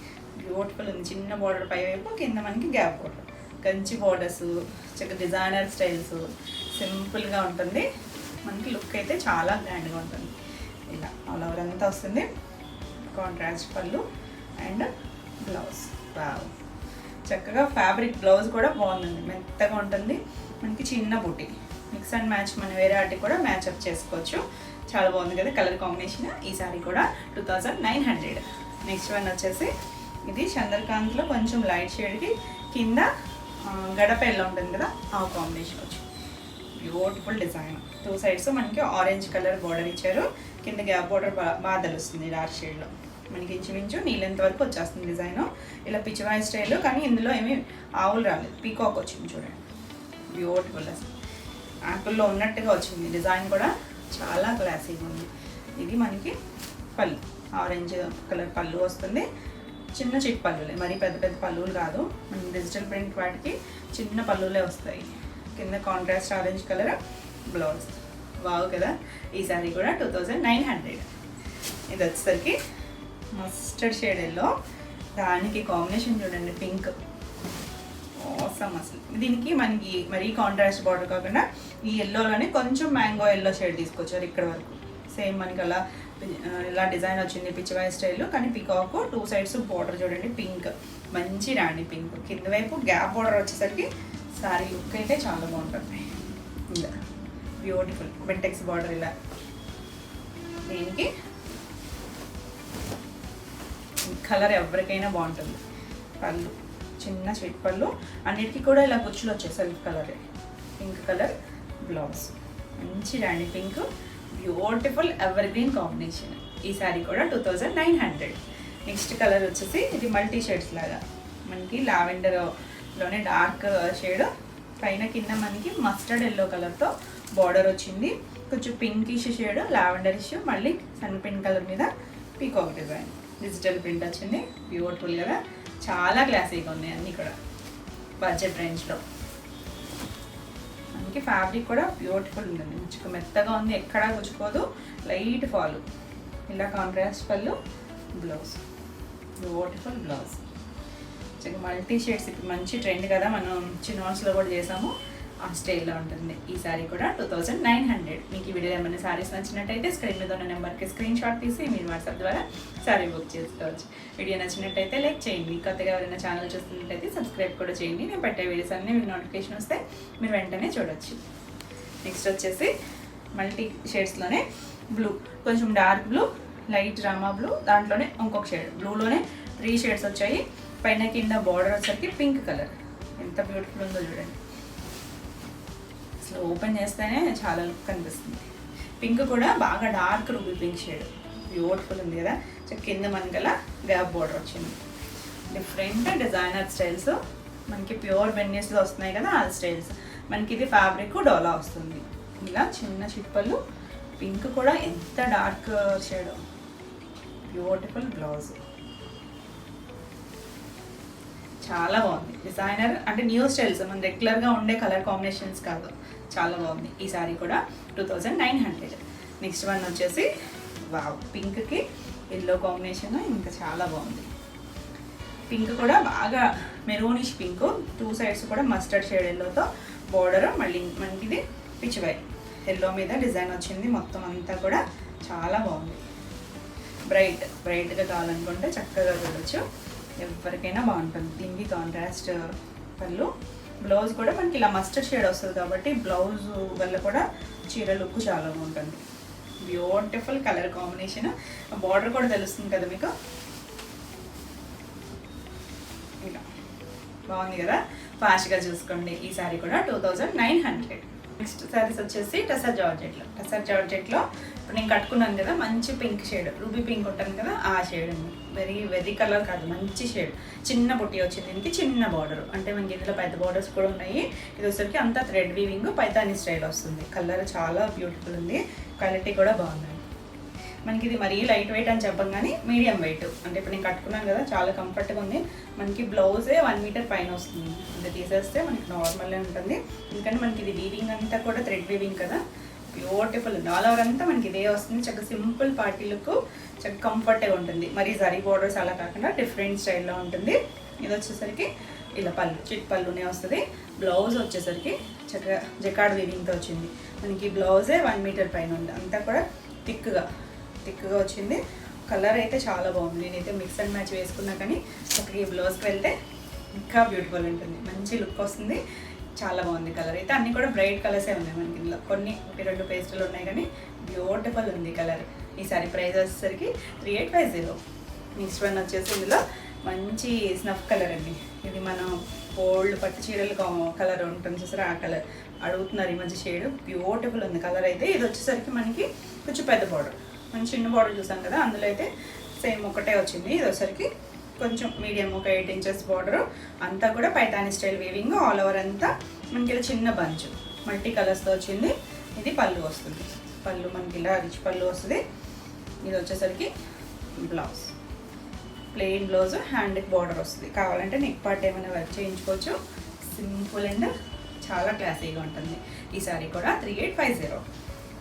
బ్యూటిఫుల్ ఉంది. చిన్న బార్డర్ పైవైపు, కింద మనకి గ్యాప్ బార్డర్, కంచి బార్డర్స్, చక్కగా డిజైనర్ స్టైల్స్, సింపుల్గా ఉంటుంది. మనకి లుక్ అయితే చాలా గ్రాండ్గా ఉంటుంది. ఇలా ఆల్ ఓవర్ అంతా వస్తుంది. కాంట్రాస్ట్ పళ్ళు అండ్ బ్లౌజ్. వావ్, చక్కగా ఫ్యాబ్రిక్. బ్లౌజ్ కూడా బాగుందండి, మెత్తగా ఉంటుంది. మనకి చిన్న బూటీ, మిక్స్ అండ్ మ్యాచ్, మనం వేరే వాటికి కూడా మ్యాచ్అప్ చేసుకోవచ్చు. చాలా బాగుంది కదా కలర్ కాంబినేషన్. ఈ సారీ కూడా 2900. నెక్స్ట్ వన్ వచ్చేసి ఇది చంద్రకాంత్లో కొంచెం లైట్ షేడ్కి కింద గడప ఎల్లో ఉంటుంది కదా, ఆ కాంబినేషన్ వచ్చి బ్యూటిఫుల్ డిజైన్. 2 సైడ్స్ మనకి ఆరెంజ్ కలర్ బార్డర్ ఇచ్చారు. కింద గ్యాప్ బార్డర్ బాగా తెలుస్తుంది డార్క్ షేడ్లో. మనకి ఇంచుమించు నీళ్ళెంత వరకు వచ్చేస్తుంది డిజైన్. ఇలా పిచ్చివాయి స్టైల్, కానీ ఇందులో ఏమీ ఆవులు రాలేదు, పీకాక్ వచ్చింది చూడండి. బ్యూటిఫుల్, అసలు యాపిల్లో ఉన్నట్టుగా వచ్చింది. డిజైన్ కూడా చాలా క్లాసీగా ఉంది. ఇది మనకి పళ్ళు, ఆరెంజ్ కలర్ పళ్ళు వస్తుంది. చిన్న చిట్ పళ్ళులే, మరి పెద్ద పెద్ద పళ్ళులు కాదు. మన డిజిటల్ ప్రింట్ వాటికి చిన్న పళ్ళులే వస్తాయి. కింద contrast orange colour blouse. Wow కదా. ఈ సారీ కూడా 2900. ఇది వచ్చేసరికి మస్టర్డ్ షేడ్ ఎల్లో, దానికి కాంబినేషన్ చూడండి పింక్. అవసరం అసలు. దీనికి మనకి మరీ కాంట్రాస్ట్ బార్డర్ కాకుండా ఈ ఎల్లోలోనే కొంచెం మ్యాంగో ఎల్లో షేడ్ తీసుకొచ్చారు ఇక్కడ వరకు. సేమ్ మనకి అలా ఇలా డిజైన్ వచ్చింది పిచ్చివాయి స్టైల్, కానీ పికాక్ 2 సైడ్స్ బార్డర్ చూడండి పింక్, మంచి రాణి పింక్. కింద వైపు గ్యాప్ బార్డర్ వచ్చేసరికి సారీ లుక్ అయితే చాలా బాగుంటుంది. ఇలా బ్యూటిఫుల్ బెంటెక్స్ బార్డర్ ఇలా. దీనికి కలర్ ఎవరికైనా బాగుంటుంది. పళ్ళు చిన్న స్వీట్ పళ్ళు, అన్నిటికీ కూడా ఇలా కుచ్చులు వచ్చాయి self colour. Pink colour blouse, మంచి రాణి pink, beautiful evergreen combination. ఈ శారీ కూడా 2900. నెక్స్ట్ కలర్ వచ్చేసి ఇది మల్టీ షేడ్స్ లాగా మనకి లావెండర్లోనే డార్క్ షేడ్, పైన కింద మనకి మస్టర్డ్ ఎల్లో కలర్తో బార్డర్ వచ్చింది. కొంచెం పింకిష్ షేడ్ లావెండరిష్, మళ్ళీ సన్ పింక్ కలర్ మీద పీకాక్ డిజైన్ డిజిటల్ ప్రింట్ వచ్చింది. బ్యూటిఫుల్ కదా, చాలా క్లాసీగా ఉన్నాయి అన్నీ కూడా బడ్జెట్ రేంజ్లో. మనకి ఫ్యాబ్రిక్ కూడా బ్యూటిఫుల్ ఉంటుంది, మంచిగా మెత్తగా ఉంది, ఎక్కడా గుచ్చుకోదు, లైట్ ఫాల్. ఇలా కాంట్రాస్ట్ పళ్ళు, blouse beautiful blouse. Multi shades ఇప్పుడు మంచి ట్రెండ్ కదా, మనం చిన్నోన్స్లో కూడా చేసాము, ఆ స్టైల్లో ఉంటుంది. ఈ శారీ కూడా 2900. మీకు ఈ వీడియో ఏమైనా శారీస్ నచ్చినట్టయితే స్క్రీన్ మీద ఉన్న నెంబర్కి స్క్రీన్ షాట్ తీసి మీరు వాట్సాప్ ద్వారా శారీ బుక్ చేసుకోవచ్చు. వీడియో నచ్చినట్టయితే లైక్ చేయండి, కొత్తగా ఎవరైనా ఛానల్ చూస్తున్నట్టయితే సబ్స్క్రైబ్ కూడా చేయండి. నేను పెట్టే వీడియోస్ అన్నీ మీకు నోటిఫికేషన్ వస్తే మీరు వెంటనే చూడొచ్చు. నెక్స్ట్ వచ్చేసి మల్టీ షేడ్స్లోనే బ్లూ, కొంచెం dark blue, light Rama blue, దాంట్లోనే ఇంకొక షేడ్ బ్లూలోనే 3 షేడ్స్ వచ్చాయి. పైన కింద బార్డర్ వచ్చరికి పింక్ కలర్, ఎంత బ్యూటిఫుల్ ఉందో చూడండి. అసలు ఓపెన్ చేస్తేనే చాలా లుక్ కనిపిస్తుంది. పింక్ కూడా బాగా dark ruby pink shade, beautiful ఉంది కదా. కింద మనకలా గ్యాప్ బార్డర్ వచ్చింది. డిఫరెంట్ డిజైనర్ స్టైల్స్, మనకి ప్యూర్ బెన్నీస్లో వస్తున్నాయి కదా ఆ స్టైల్స్. మనకి ఇది ఫ్యాబ్రిక్ డోలా వస్తుంది. ఇలా చిన్న చిప్పలు, పింక్ కూడా ఎంత డార్క్ షేడ్, బ్యూటిఫుల్ బ్లౌజ్, చాలా బాగుంది. డిజైనర్ అంటే న్యూ స్టైల్స్, మన రెగ్యులర్గా ఉండే కలర్ కాంబినేషన్స్ కాదు, చాలా బాగుంది. ఈ సారీ కూడా 2900. నెక్స్ట్ వన్ వచ్చేసి వావ్, పింక్కి ఎల్లో కాంబినేషన్ ఇంకా చాలా బాగుంది. పింక్ కూడా బాగా మెరూనిష్ పింక్, 2 సైడ్స్ కూడా మస్టర్డ్ షేడ్ ఎల్లోతో బార్డర్, మళ్ళీ మనకి ఇది పిచ్చివాయి ఎల్లో మీద డిజైన్ వచ్చింది. మొత్తం అంతా కూడా చాలా బాగుంది. బ్రైట్గా కావాలనుకుంటే చక్కగా చూడొచ్చు, ఎవరికైనా బాగుంటుంది. దీనికి కాంట్రాస్ట్ పళ్ళు, బ్లౌజ్ కూడా మనకి ఇలా మస్టర్డ్ షేడ్ వస్తుంది కాబట్టి బ్లౌజ్ వల్ల కూడా చీర లుక్ చాలా బాగుంటుంది. బ్యూటిఫుల్ కలర్ కాంబినేషన్, బార్డర్ కూడా తెలుస్తుంది కదా మీకు, ఇలా బాగుంది కదా. ఫాస్ట్గా చూసుకోండి. ఈ సారీ కూడా 2900. నెక్స్ట్ శారీస్ వచ్చేసి టసర్ జార్జెట్లో ఇప్పుడు నేను కట్టుకున్నాను కదా, మంచి పింక్ షేడ్, రూబీ పింక్ ఉంటుంది కదా ఆ షేడ్ అండి. వెరీ కలర్ కాదు, మంచి షేడ్. చిన్న బుట్టి వచ్చింది దీనికి, చిన్న బార్డర్, అంటే మనకి ఇందులో పెద్ద బార్డర్స్ కూడా ఉన్నాయి. ఇది వచ్చరికి అంతా థ్రెడ్ వీవింగ్ పైతాని స్టైల్ వస్తుంది. కలర్ చాలా బ్యూటిఫుల్ ఉంది, క్వాలిటీ కూడా బాగుంది. మనకి ఇది మరీ లైట్ వెయిట్ అని చెప్పం కానీ మీడియం వెయిట్, అంటే ఇప్పుడు నేను కట్టుకున్నాను కదా చాలా కంఫర్ట్గా ఉంది. మనకి బ్లౌజే 1 మీటర్ పైన వస్తుంది, అంటే తీసేస్తే మనకి నార్మల్గా ఉంటుంది. ఎందుకంటే మనకి ఇది వీవింగ్ అంతా కూడా థ్రెడ్ వీవింగ్ కదా, బ్యూటిఫుల్. ఆల్ ఓవర్ అంతా మనకి ఇదే వస్తుంది. చక్కగా సింపుల్ పార్టీ లుక్, చక్కగా కంఫర్ట్గా ఉంటుంది. మరి జరీ బోర్డర్స్ అలా కాకుండా డిఫరెంట్ స్టైల్లో ఉంటుంది. ఇది వచ్చేసరికి ఇలా పళ్ళు, చిట్ పళ్ళునే వస్తుంది. బ్లౌజ్ వచ్చేసరికి చక్కగా జకార్డ్ వీవింగ్తో వచ్చింది. మనకి బ్లౌజే 1 మీటర్ పైన ఉంది, అంతా కూడా థిక్గా వచ్చింది. కలర్ అయితే చాలా బాగుంది. నేనైతే మిక్స్ అండ్ మ్యాచ్ వేసుకున్నా కానీ చక్కగా ఈ బ్లౌజ్కి వెళ్తే ఇంకా బ్యూటిఫుల్ ఉంటుంది, మంచి లుక్ వస్తుంది. చాలా బాగుంది కలర్ అయితే. అన్నీ కూడా బ్రైట్ కలర్సే ఉన్నాయి మనకి ఇందులో, కొన్ని 1-2 పేస్టులు ఉన్నాయి కానీ బ్యూటిఫుల్ ఉంది కలర్. ఈ సారీ ప్రైస్ వచ్చేసరికి 3850. నెక్స్ట్ వన్ వచ్చేసి ఇందులో మంచి స్నఫ్ కలర్ అండి. ఇది మనం ఓల్డ్ పట్టు చీరలు కలర్ ఉంటుంది చూసారా, ఆ కలర్ అడుగుతున్నారు ఈ మధ్య షేడ్. బ్యూటిఫుల్ ఉంది కలర్ అయితే. ఇది వచ్చేసరికి మనకి కొంచెం పెద్ద బార్డర్, మనం చిన్న బార్డర్ చూసాం కదా అందులో అయితే సేమ్ ఒకటే వచ్చింది. ఇది వచ్చేసరికి కొంచెం మీడియం, ఒక 8 ఇంచెస్ బార్డర్, అంతా కూడా Paithani style weaving. All over అంతా మనకి ఇలా చిన్న బంచ్ మల్టీ కలర్స్తో వచ్చింది. ఇది పళ్ళు వస్తుంది, పళ్ళు మనకి ఇలా రిచ్ పళ్ళు వస్తుంది. ఇది వచ్చేసరికి బ్లౌజ్, ప్లెయిన్ బ్లౌజ్, హ్యాండ్కి బార్డర్ వస్తుంది. కావాలంటే నెక్ పార్ట్ ఏమైనా వర్క్ చేయించుకోవచ్చు. సింపుల్ అండ్ చాలా క్లాసీగా ఉంటుంది. ఈ సారీ కూడా 3850.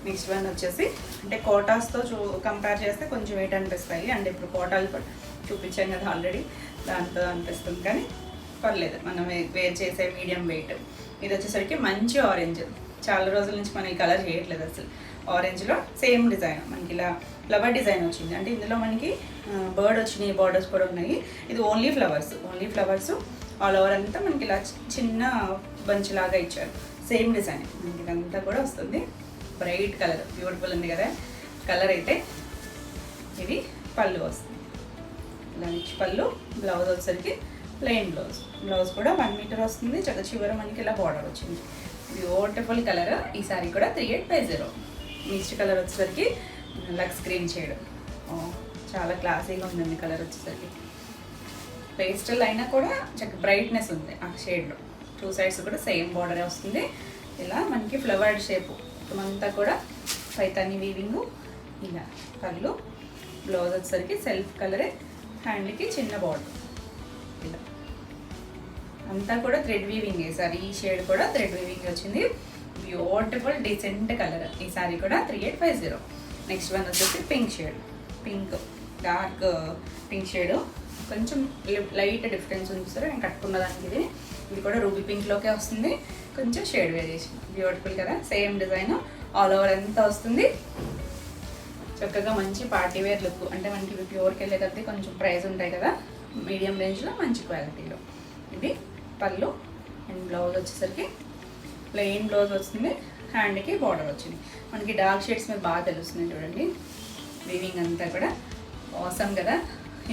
నెక్స్ట్ వన్ వచ్చేసి అంటే కోటాస్తో కంపేర్ చేస్తే కొంచెం వెయిట్ అనిపిస్తాయి. అంటే ఇప్పుడు కోటాలు చూపించాం కదా ఆల్రెడీ, దాంతో అనిపిస్తుంది. కానీ పర్లేదు మనం వేర్ చేసే మీడియం వెయిట్. ఇది వచ్చేసరికి మంచి ఆరెంజ్, చాలా రోజుల నుంచి మనం ఈ కలర్ చేయట్లేదు అసలు. ఆరెంజ్లో సేమ్ డిజైన్ మనకి ఇలా ఫ్లవర్ డిజైన్ వచ్చింది. అంటే ఇందులో మనకి బర్డ్ వచ్చినాయి, బార్డర్స్ కూడా ఉన్నాయి. ఇది ఓన్లీ ఫ్లవర్స్ ఆల్ ఓవర్ అంతా మనకి ఇలా చిన్న బంచ్ లాగా ఇచ్చారు. సేమ్ డిజైన్ మనకి ఇదంతా కూడా వస్తుంది. బ్రైట్ కలర్, బ్యూటిఫుల్ ఉంది కదా కలర్ అయితే. ఇది పళ్ళు వస్తుంది, ఇలా రిచ్ పళ్ళు. బ్లౌజ్ వచ్చేసరికి ప్లెయిన్ బ్లౌజ్ కూడా 1 మీటర్ వస్తుంది. చివర మనకి ఇలా బార్డర్ వచ్చింది. Beautiful colour. ఈ సారీ కూడా 3850. మిక్స్డ్ కలర్ వచ్చేసరికి లక్స్ గ్రీన్ షేడ్. చాలా క్లాసీగా ఉందండి కలర్ వచ్చేసరికి. పేస్టల్ అయినా కూడా చక్కగా బ్రైట్నెస్ ఉంది ఆ షేడ్లో. 2 సైడ్స్ కూడా సేమ్ బార్డరే వస్తుంది. ఇలా మనకి ఫ్లవర్డ్ షేపు అంతా కూడా పైతాని వీవింగ్. ఇలా పళ్ళు, బ్లౌజ్ వచ్చేసరికి సెల్ఫ్ కలరే, హ్యాండ్కి చిన్న బార్డర్. ఇలా అంతా కూడా థ్రెడ్ వీవింగ్. ఈసారి ఈ షేడ్ కూడా థ్రెడ్ వీవింగ్ వచ్చింది. Beautiful decent colour. ఈ సారీ కూడా 3850. నెక్స్ట్ వన్ వచ్చేసి pink shade, dark pink shade. కొంచెం లైట్ డిఫరెన్స్ ఉంది సార్ నేను కట్టుకున్న దానికి. ఇది కూడా రూబీ పింక్లోకే వస్తుంది. కొంచెం షేడ్ వేరియేషన్. బ్యూటిఫుల్ కదా, సేమ్ డిజైన్ ఆల్ ఓవర్ ఎంత వస్తుంది. చక్కగా మంచి పార్టీ వేర్ లుక్. అంటే మనకి ఇవి ప్యూర్కి వెళ్ళే కదా కొంచెం ప్రైస్ ఉంటాయి కదా, మీడియం రేంజ్లో మంచి క్వాలిటీలో. ఇది పళ్ళు అండ్ బ్లౌజ్ వచ్చేసరికి ప్లెయిన్ బ్లౌజ్ వస్తుంది. హ్యాండ్కి బార్డర్ వచ్చింది. మనకి డార్క్ షేడ్స్ మీద బాగా తెలుస్తుంది చూడండి. వీవింగ్ అంతా కూడా ఆసమ్ కదా.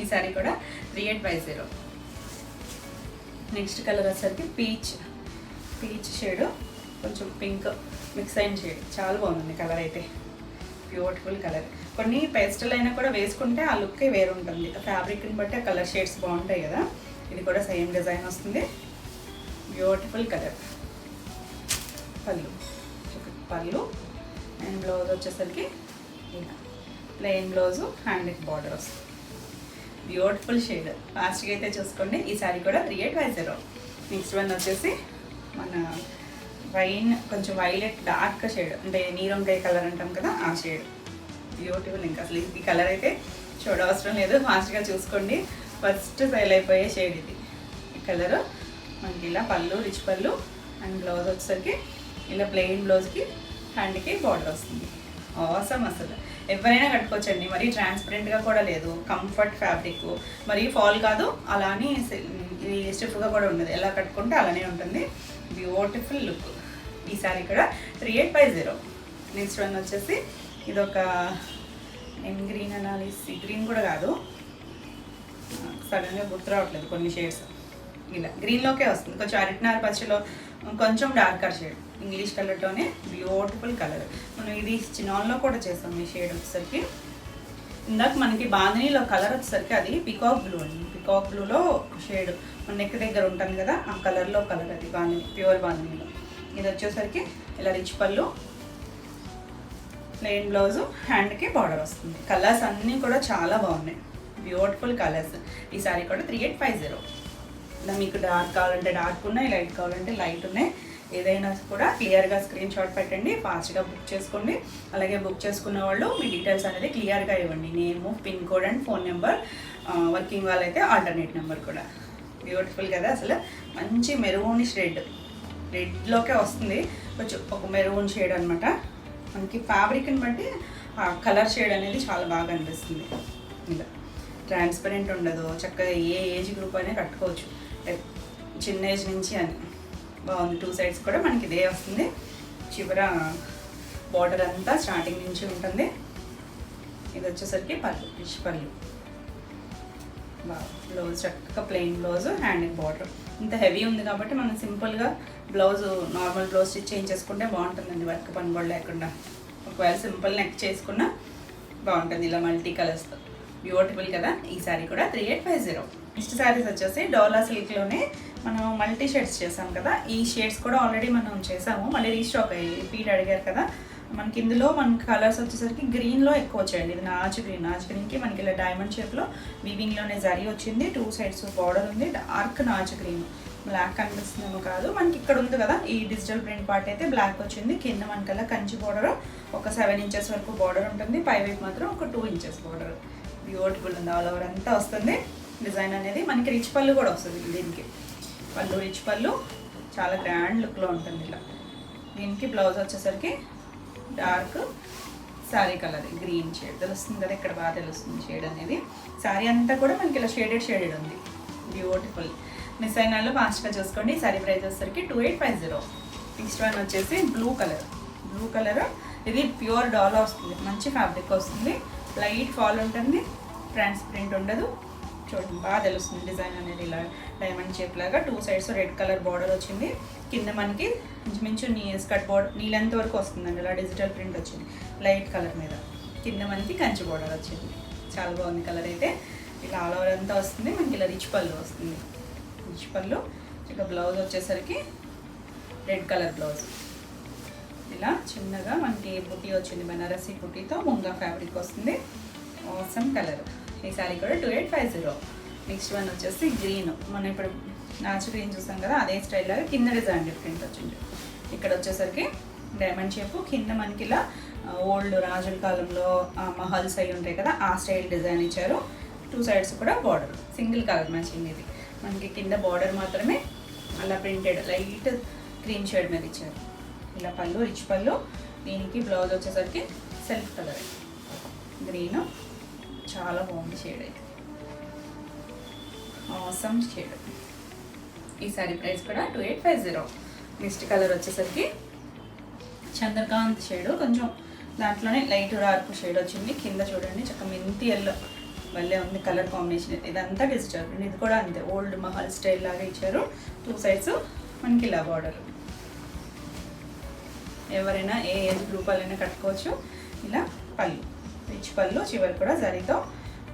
ఈ సారీ కూడా 3850. నెక్స్ట్ కలర్ వచ్చేసరికి పీచ్ షేడ్, కొంచెం పింక్ మిక్స్ అయిన షేడ్. చాలా బాగుంది కలర్ అయితే, బ్యూటిఫుల్ కలర్. కొన్ని పేస్టల్ అయినా కూడా వేసుకుంటే ఆ లుక్కే వేరు ఉంటుంది. ఫ్యాబ్రిక్ని బట్టి ఆ కలర్ షేడ్స్ బాగుంటాయి కదా. ఇది కూడా సేమ్ డిజైన్ వస్తుంది. Beautiful colour. పళ్ళు అండ్ బ్లౌజ్ వచ్చేసరికి ఇలా ప్లెయిన్ బ్లౌజు, హ్యాండ్కి బార్డర్ వస్తుంది. Beautiful shade. ఫాస్ట్గా అయితే చూసుకోండి. ఈ సారీ కూడా 3850. నెక్స్ట్ వన్ వచ్చేసి మన వైన్, కొంచెం వైలెట్ డార్క్ షేడ్, అంటే నీరంకాయ కలర్ అంటాం కదా ఆ షేడ్. బ్యూటిఫుల్. ఇంకా అసలు ఈ కలర్ అయితే చూడవసరం లేదు, ఫాస్ట్గా చూసుకోండి. ఫస్ట్ సేల్ అయిపోయే షేడ్ ఇది. ఈ కలరు మనకి ఇలా పళ్ళు, రిచ్ పళ్ళు అండ్ బ్లౌజ్ వచ్చేసరికి ఇలా ప్లెయిన్ బ్లౌజ్కి హ్యాండ్కి బార్డర్ వస్తుంది. ఆసమ్ అసలు. ఎవరైనా కట్టుకోవచ్చండి. మరీ ట్రాన్స్పరెంట్గా కూడా లేదు, కంఫర్ట్ ఫ్యాబ్రిక్. మరీ ఫాల్ కాదు, అలానే ఇది స్టిఫ్గా కూడా ఉండదు. ఎలా కట్టుకుంటే అలానే ఉంటుంది. Beautiful look. ఈ సారీ కూడా 3850. నెక్స్ట్ వన్ వచ్చేసి ఇదొక గ్రీన్ అనాలి, గ్రీన్ కూడా కాదు, సడన్గా గుర్తు రావట్లేదు కొన్ని షేడ్స్. ఇలా గ్రీన్లోకే వస్తుంది. కొంచెం అరటినార పచ్చలో కొంచెం డార్కర్ షేడ్, ఇంగ్లీష్ కలర్తోనే బ్యూటిఫుల్ కలర్. మనం ఇది చినాన్లో కూడా చేస్తాం. ఈ షేడ్ వచ్చేసరికి ఇందాక మనకి బాందినీలో కలర్ వచ్చేసరికి అది పికాక్ బ్లూ అండి. పికాక్ బ్లూలో షేడ్ మన నెక్ దగ్గర ఉంటుంది కదా ఆ కలర్లో కలర్ అది బాందిని, ప్యూర్ బాందినీలో. ఇది వచ్చేసరికి ఇలా రిచ్ పళ్ళు, ప్లెయిన్ బ్లౌజు, హ్యాండ్కి బార్డర్ వస్తుంది. కలర్స్ అన్నీ కూడా చాలా బాగున్నాయి, బ్యూటిఫుల్ కలర్స్. ఈ సారీ కూడా 3850. ఇలా మీకు డార్క్ కావాలంటే డార్క్ ఉన్నాయి, లైట్ కావాలంటే లైట్ ఉన్నాయి. ఏదైనా కూడా క్లియర్గా స్క్రీన్ షాట్ పెట్టండి, ఫాస్ట్గా బుక్ చేసుకోండి. అలాగే బుక్ చేసుకున్న వాళ్ళు మీ డీటెయిల్స్ అనేది క్లియర్గా ఇవ్వండి. Name, pin code and phone number. Working వాళ్ళైతే ఆల్టర్నేట్ నెంబర్ కూడా. బ్యూటిఫుల్ కదా అసలు. మంచి మెరూనిష్ రెడ్లోకే వస్తుంది. కొంచెం ఒక మెరూన్ షేడ్ అనమాట. మనకి ఫ్యాబ్రిక్ని బట్టి ఆ కలర్ షేడ్ అనేది చాలా బాగా అనిపిస్తుంది. ఇలా ట్రాన్స్పరెంట్ ఉండదు, చక్కగా ఏ ఏజ్ గ్రూప్ అయినా కట్టుకోవచ్చు, చిన్న ఏజ్ నుంచి అని. బాగుంది. 2 సైడ్స్ కూడా మనకి ఇదే వస్తుంది. చివర బార్డర్ అంతా స్టార్టింగ్ నుంచి ఉంటుంది. ఇది వచ్చేసరికి పళ్ళు, రిచ్ పళ్ళు. బ్లౌజ్ చక్కగా ప్లెయిన్ బ్లౌజ్, హ్యాండ్కి బార్డర్. ఇంత హెవీ ఉంది కాబట్టి మనం సింపుల్గా బ్లౌజ్, నార్మల్ బ్లౌజ్ స్టిచ్ చేయించేసుకుంటే బాగుంటుందండి, వర్క్ పని కూడా లేకుండా. ఒకవేళ సింపుల్ నెక్ చేసుకున్నా బాగుంటుంది ఇలా మల్టీ కలర్స్తో. బ్యూటిఫుల్ కదా. ఈ సారీ కూడా 3850. నెక్స్ట్ శారీస్ వచ్చేసి డోలా సిల్క్లోనే మనం మల్టీ షేడ్స్ చేసాం కదా. ఈ షేడ్స్ కూడా ఆల్రెడీ మనం చేసాము, మళ్ళీ రీస్టాక్ అయ్యి రిపీట్ అడిగారు కదా. మనకి ఇందులో మనకి కలర్స్ వచ్చేసరికి గ్రీన్లో ఎక్కువ వచ్చాయండి. ఇది నాచు గ్రీన్కి మనకి ఇలా డైమండ్ షేప్లో వీవింగ్లోనే జరీ వచ్చింది. 2 సైడ్స్ బార్డర్ ఉంది. డార్క్ నాచు గ్రీన్, బ్లాక్ కనిపిస్తుందేమో కాదు, మనకి ఇక్కడ ఉంది కదా ఈ డిజిటల్ ప్రింట్ పార్ట్ అయితే బ్లాక్ వచ్చింది. కింద మనకల్లా కంచి బార్డర్ ఒక 7 ఇంచెస్ వరకు బార్డర్ ఉంటుంది. పైవైపు మాత్రం ఒక 2 ఇంచెస్ బార్డర్. బ్యూటిఫుల్ ఉంది. ఆల్ ఓవర్ అంతా వస్తుంది డిజైన్ అనేది. మనకి రిచ్ పళ్ళు కూడా వస్తుంది దీనికి. పళ్ళు రిచ్ పళ్ళు, చాలా గ్రాండ్ లుక్లో ఉంటుంది ఇలా. దీనికి బ్లౌజ్ వచ్చేసరికి dark sari colour green shade తెలుస్తుంది కదా, ఇక్కడ బాగా తెలుస్తుంది షేడ్ అనేది. శారీ అంతా కూడా మనకి ఇలా షేడెడ్ ఉంది, బ్యూటిఫుల్. మిస్ అయిన వాళ్ళు ఫాస్ట్గా చూసుకోండి. శారీ ప్రైస్ వచ్చేసరికి 2850. నెక్స్ట్ వన్ వచ్చేసి బ్లూ కలర్, ఇది ప్యూర్ డాలా వస్తుంది, మంచి ఫ్యాబ్రిక్ వస్తుంది, లైట్ ఫాల్ ఉంటుంది, ట్రాన్స్పరెంట్ ఉండదు. చూడండి బాగా తెలుస్తుంది డిజైన్ అనేది, ఇలా డైమండ్ షేప్ లాగా 2 sides రెడ్ కలర్ బార్డర్ వచ్చింది. కింద మనకి ఇంచుమించు స్కర్ట్ బార్డర్ నీ లెంత్ వరకు వస్తుందండి, ఇలా డిజిటల్ ప్రింట్ వచ్చింది లైట్ కలర్ మీద. కింద మనకి కంచి బార్డర్ వచ్చింది, చాలా బాగుంది కలర్ అయితే. ఇలా ఆల్ ఓవర్ అంతా వస్తుంది మనకి, ఇలా రిచ్ పళ్ళు వస్తుంది. రిచ్ పళ్ళు ఇక బ్లౌజ్ వచ్చేసరికి రెడ్ కలర్ బ్లౌజ్, ఇలా చిన్నగా మనకి బుట్టి వచ్చింది, బనారసి బుట్టితో ముంగా ఫ్యాబ్రిక్ వస్తుంది. Awesome colour. ఈ సారీ కూడా 2850. నెక్స్ట్ వన్ వచ్చేసి గ్రీన్, మనం ఇప్పుడు నాచు గ్రీన్ చూసాం కదా, అదే స్టైల్ లాగా కింద డిజైన్ డిఫరెంట్ వచ్చింది. ఇక్కడ వచ్చేసరికి డైమండ్ షేప్, కింద మనకి ఇలా ఓల్డ్ రాజుల కాలంలో మహల్స్ అయి ఉంటాయి కదా, ఆ స్టైల్ డిజైన్ ఇచ్చారు. 2 sides కూడా బార్డర్, సింగిల్ కలర్ మ్యాచింగ్. ఇది మనకి కింద బార్డర్ మాత్రమే అలా ప్రింటెడ్ లైట్ క్రీమ్ షేడ్ మీద ఇచ్చారు. ఇలా పళ్ళు రిచ్ పళ్ళు. దీనికి బ్లౌజ్ వచ్చేసరికి సెల్ఫ్ కలర్ గ్రీన్, చాలా బాగుంది షేడ్ అయితే, ఆసమ్ షేడ్. ఈ సారీ ప్రైస్ కూడా 2850. నెక్స్ట్ కలర్ వచ్చేసరికి చంద్రకాంత్ షేడ్, కొంచెం దాంట్లోనే లైట్ డార్క్ షేడ్ వచ్చింది. కింద చూడండి చక్కగా మెంతి ఎల్లో భలే ఉంది కలర్ కాంబినేషన్. ఇదంతా డిజిటల్, ఇది కూడా అంతే ఓల్డ్ మహల్ స్టైల్ లాగా ఇచ్చారు. 2 sides మనకి ఇలా బార్డర్, ఎవరైనా ఏ ఏజ్ గ్రూప్ వాళ్ళైనా కట్టుకోవచ్చు. ఇలా పళ్ళు రిచ్ పళ్ళు, చివరి కూడా జరీతో.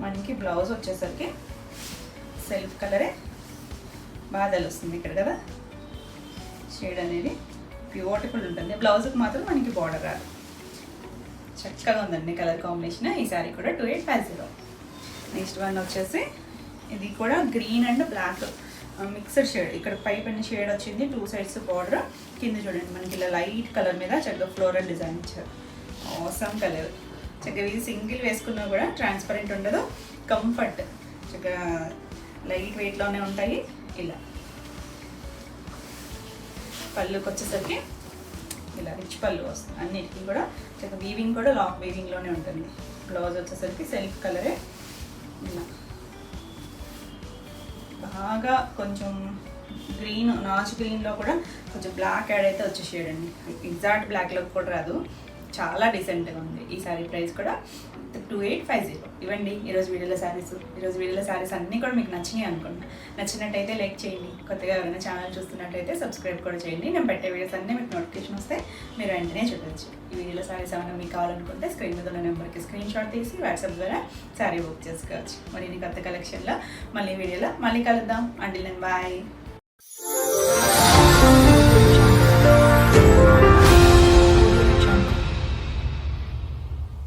మనకి బ్లౌజ్ వచ్చేసరికి సెల్ఫ్ కలరే, బాగా తెలుస్తుంది ఇక్కడ కదా షేడ్ అనేది, బ్యూటిఫుల్ ఉంటుంది. బ్లౌజ్కి మాత్రం మనకి బార్డర్ రాదు, చక్కగా ఉందండి కలర్ కాంబినేషన్. ఈ సారీ కూడా 2850. నెక్స్ట్ వన్ వచ్చేసి ఇది కూడా green and black mixed shade. ఇక్కడ పైన షేడ్ వచ్చింది, 2 sides బార్డర్. కింద చూడండి మనకి ఇలా లైట్ కలర్ మీద చక్కగా ఫ్లోరల్ డిజైన్ ఇచ్చారు. ఆసమ్ కలర్, చక్కగా ఇది సింగిల్ వేసుకున్నా కూడా ట్రాన్స్పరెంట్ ఉండదు, కంఫర్ట్, చక్కగా లైట్ వెయిట్లోనే ఉంటాయి. ఇలా పళ్ళుకి వచ్చేసరికి ఇలా రిచ్ పళ్ళు వస్తుంది, అన్నిటికీ కూడా చక్కగా వీవింగ్ కూడా లాక్ వీవింగ్లోనే ఉంటుంది. బ్లౌజ్ వచ్చేసరికి సెల్ఫ్ కలరే, ఇలా బాగా కొంచెం గ్రీన్ నాచు గ్రీన్లో కూడా కొంచెం బ్లాక్ యాడ్ అయితే వచ్చే షేడ్ అండి, ఎగ్జాక్ట్ బ్లాక్లో కూడా రాదు, చాలా డీసెంట్గా ఉంది. ఈ సారీ ప్రైస్ కూడా 2850. ఇవ్వండి ఈరోజు వీడియోలో శారీస్ అన్నీ కూడా మీకు నచ్చినాయి అనుకుంటున్నాను. నచ్చినట్టయితే లైక్ చేయండి, కొత్తగా ఎవరైనా ఛానల్ చూస్తున్నట్టయితే సబ్స్క్రైబ్ కూడా చేయండి. నేను పెట్టే వీడియోస్ అన్నీ మీకు నోటిఫికేషన్ వస్తే మీరు వెంటనే చూడవచ్చు. ఈ వీడియోలో శారీస్ ఏమైనా మీకు కావాలనుకుంటే స్క్రీన్ మీద ఉన్న నెంబర్కి స్క్రీన్ షాట్ తీసి వాట్సాప్ ద్వారా శారీ బుక్ చేసుకోవచ్చు. మరి కొత్త కలెక్షన్లో మళ్ళీ వీడియోలో మళ్ళీ కలుద్దాం. Until then bye.